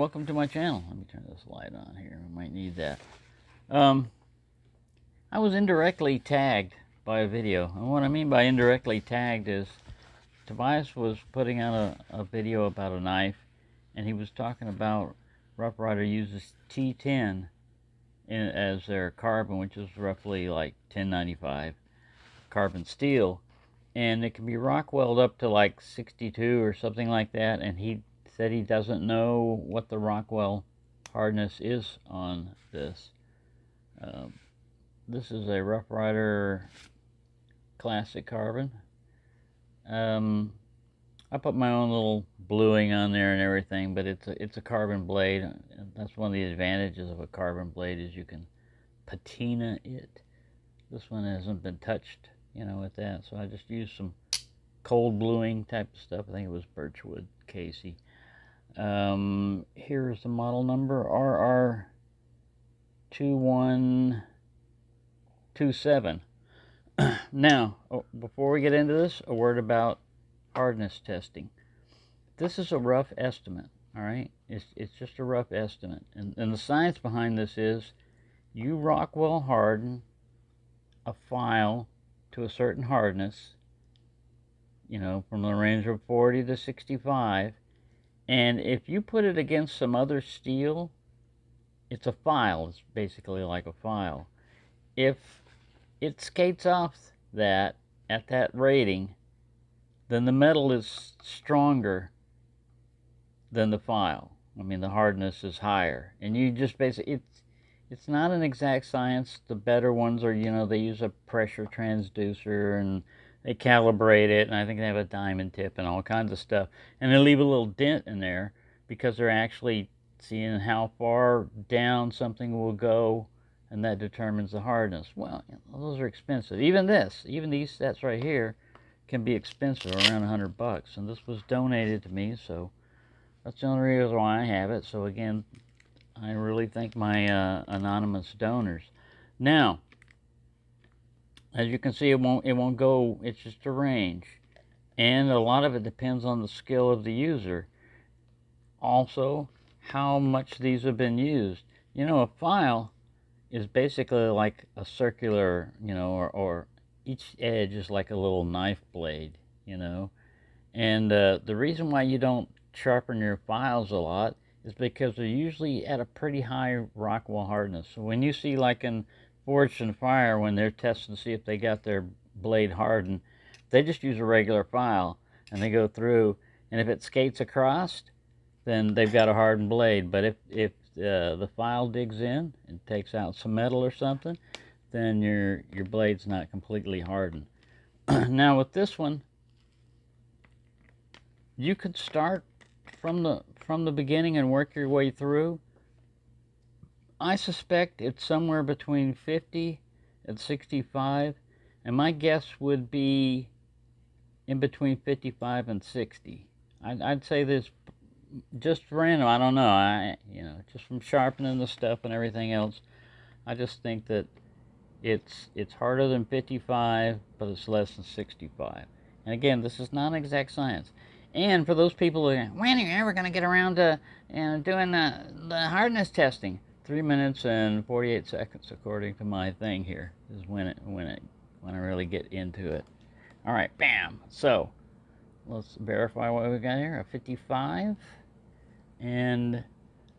welcome to my channel. Let me turn this light on here. We might need that. I was indirectly tagged by a video. And what I mean by indirectly tagged is Tobias was putting out a video about a knife, and he was talking about Ryder uses T10 as their carbon, which is roughly like 1095 carbon steel, and it can be Rockwelled up to like 62 or something like that, and he said he doesn't know what the Rockwell hardness is on this. This is a Rough Rider classic carbon. I put my own little bluing on there and everything, but it's a carbon blade. That's one of the advantages of a carbon blade, is you can patina it. This one hasn't been touched, with that, so I just used some cold bluing type of stuff. I think it was birchwood Casey. Here's the model number, RR2127. Now, before we get into this, a word about hardness testing. This is a rough estimate, all right? It's just a rough estimate. And the science behind this is you Rockwell harden a file to a certain hardness, from the range of 40 to 65. And if you put it against some other steel, it's a file. It's basically like a file. If it skates off that at that rating, then the metal is stronger than the file. I mean, the hardness is higher. And you just basically, it's not an exact science. The better ones are, they use a pressure transducer and they calibrate it, and I think they have a diamond tip and all kinds of stuff. And they leave a little dent in there because they're actually seeing how far down something will go, and that determines the hardness. Well, those are expensive. Even these sets right here can be expensive, around $100. And this was donated to me, so that's the only reason why I have it. So again, I really thank my anonymous donors. Now, as you can see, it won't go. It's just a range, and a lot of it depends on the skill of the user. Also, how much these have been used. A file is basically like a circular, or each edge is like a little knife blade, And the reason why you don't sharpen your files a lot is because they're usually at a pretty high Rockwell hardness. So when you see, like in Forged in Fire, when they're testing to see if they got their blade hardened, they just use a regular file and they go through, and if it skates across, then they've got a hardened blade. But if the file digs in and takes out some metal or something, then your blade's not completely hardened. Now with this one, you could start from the beginning and work your way through. I suspect it's somewhere between 50 and 65, and my guess would be in between 55 and 60. I'd say this just random. I don't know. Just from sharpening the stuff and everything else, I just think that it's harder than 55, but it's less than 65. And again, this is not exact science. And for those people who, when are you ever going to get around to doing the hardness testing? 3 minutes and 48 seconds, according to my thing here, is when I really get into it. All right, bam. So let's verify what we got here. A 55. And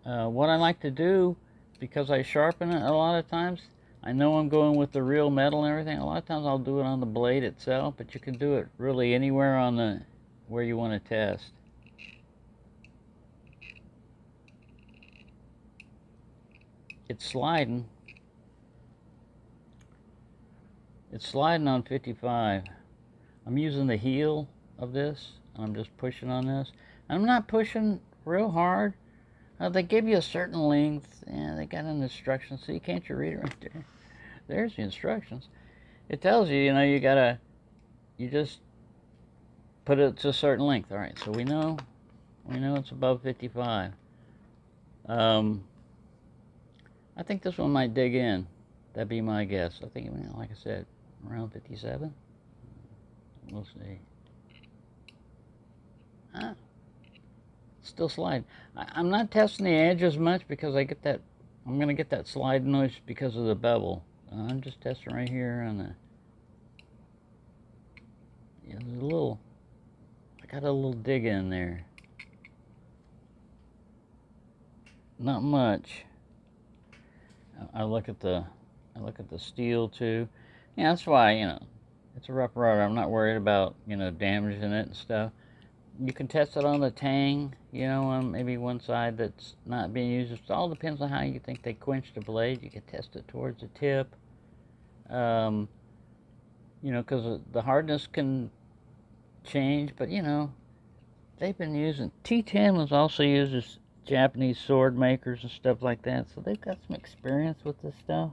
what I like to do, because I sharpen it a lot of times, I know I'm going with the real metal and everything. A lot of times I'll do it on the blade itself, but you can do it really anywhere on where you want to test. It's sliding. It's sliding on 55. I'm using the heel of this. I'm just pushing on this. I'm not pushing real hard. They give you a certain length. Yeah, they got an instruction. See, can't you read it right there? There's the instructions. It tells you, you just put it to a certain length. All right, so we know it's above 55. I think this one might dig in. That'd be my guess. I think, like I said, around 57. We'll see. Still slide. I'm not testing the edge as much because I get that, I'm going to get that slide noise because of the bevel. I'm just testing right here on the, yeah, there's a little, I got a little dig in there. Not much. I look at the steel too. Yeah, that's why, you know, it's a rough road. I'm not worried about, you know, damaging it and stuff. You can test it on the tang, you know, on maybe one side that's not being used. It all depends on how you think they quench the blade. You can test it towards the tip. You know, because the hardness can change, but, you know, they've been using, T10 was also used as Japanese sword makers and stuff like that, so they've got some experience with this stuff.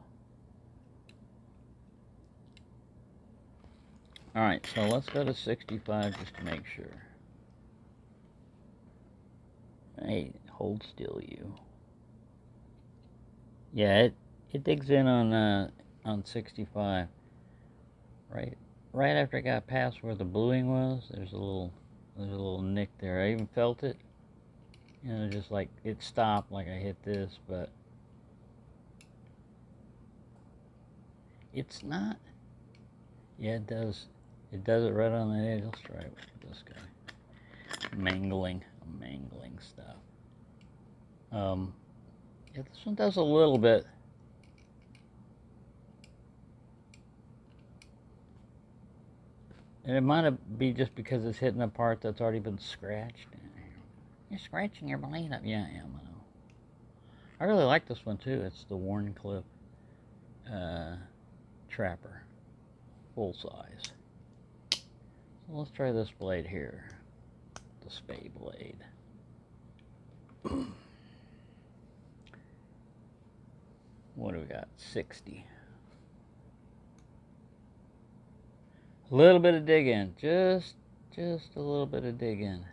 Alright, so let's go to 65 just to make sure. Hey, hold still, you. Yeah, it digs in on 65. Right after I got past where the bluing was, there's a little nick there. I even felt it. You know, just like it stopped, like I hit this, but it's not. Yeah, it does. It does it right on the edge. Let's try it with this guy. Mangling stuff. Yeah, this one does a little bit. And it might be just because it's hitting a part that's already been scratched. You're scratching your blade up. Yeah, I am. I know. I really like this one too. It's the worn clip trapper, full size. So let's try this blade here, the spay blade. What do we got? 60. A little bit of dig in, just a little bit of dig in.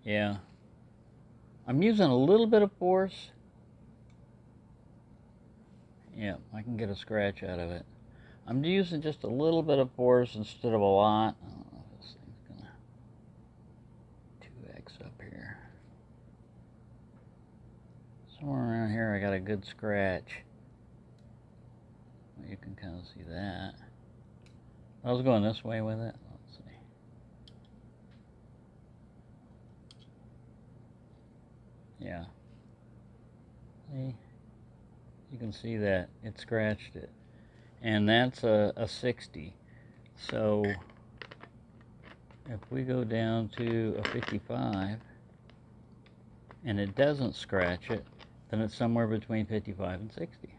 Yeah, I'm using a little bit of force. Yeah, I can get a scratch out of it. I'm using just a little bit of force instead of a lot. I don't know if this thing's gonna 2x up here. Somewhere around here I got a good scratch. You can kind of see that. I was going this way with it. Let's see. Yeah. See? You can see that it scratched it. And that's a 60. So if we go down to a 55 and it doesn't scratch it, then it's somewhere between 55 and 60.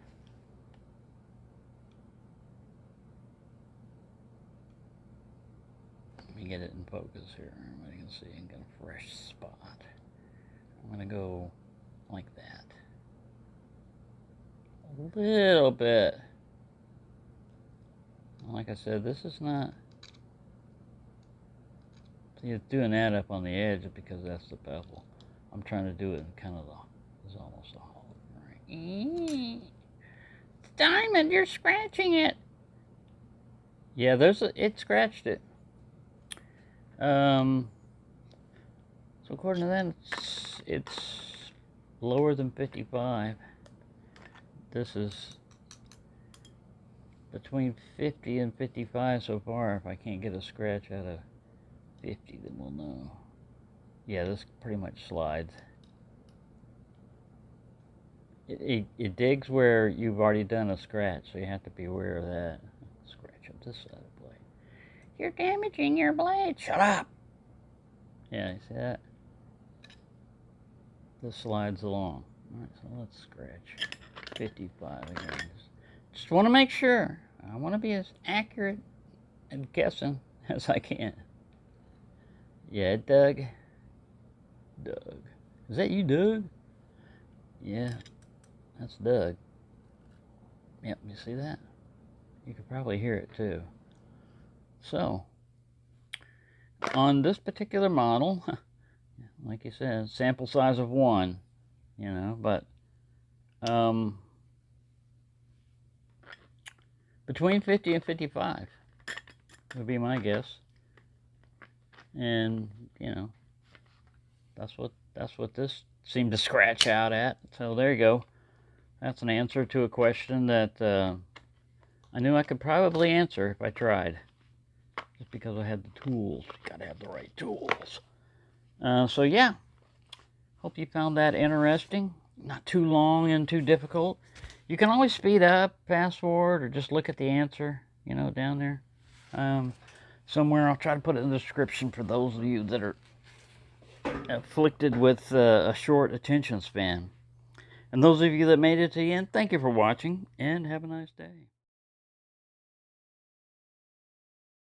Let me get it in focus here. Everybody can see and get a fresh spot. I'm going to go like that. A little bit. Like I said, this is not... See, it's doing that up on the edge because that's the bevel. I'm trying to do it in kind of the... It's almost a hole. Right. It's diamond, you're scratching it. Yeah, it scratched it. So according to that, it's lower than 55. This is between 50 and 55 so far. If I can't get a scratch out of 50, then we'll know. Yeah, this pretty much slides. It digs where you've already done a scratch, so you have to be aware of that. Scratch up this side of the blade. You're damaging your blade. Shut up! Yeah, you see that? This slides along. Alright, so let's scratch 55 again. Just want to make sure. I want to be as accurate at guessing as I can. Yeah, Doug. Doug. Is that you, Doug? Yeah, that's Doug. Yep, you see that? You could probably hear it too. So, on this particular model, like you said, sample size of 1, you know, but between 50 and 55 would be my guess. And, you know, that's what this seemed to scratch out at. So there you go. That's an answer to a question that I knew I could probably answer if I tried. Just because I had the tools. You gotta have the right tools. So yeah, hope you found that interesting. Not too long and too difficult. You can always speed up, fast forward, or just look at the answer, you know, down there. Somewhere I'll try to put it in the description for those of you that are afflicted with a short attention span. And those of you that made it to the end, thank you for watching, and have a nice day.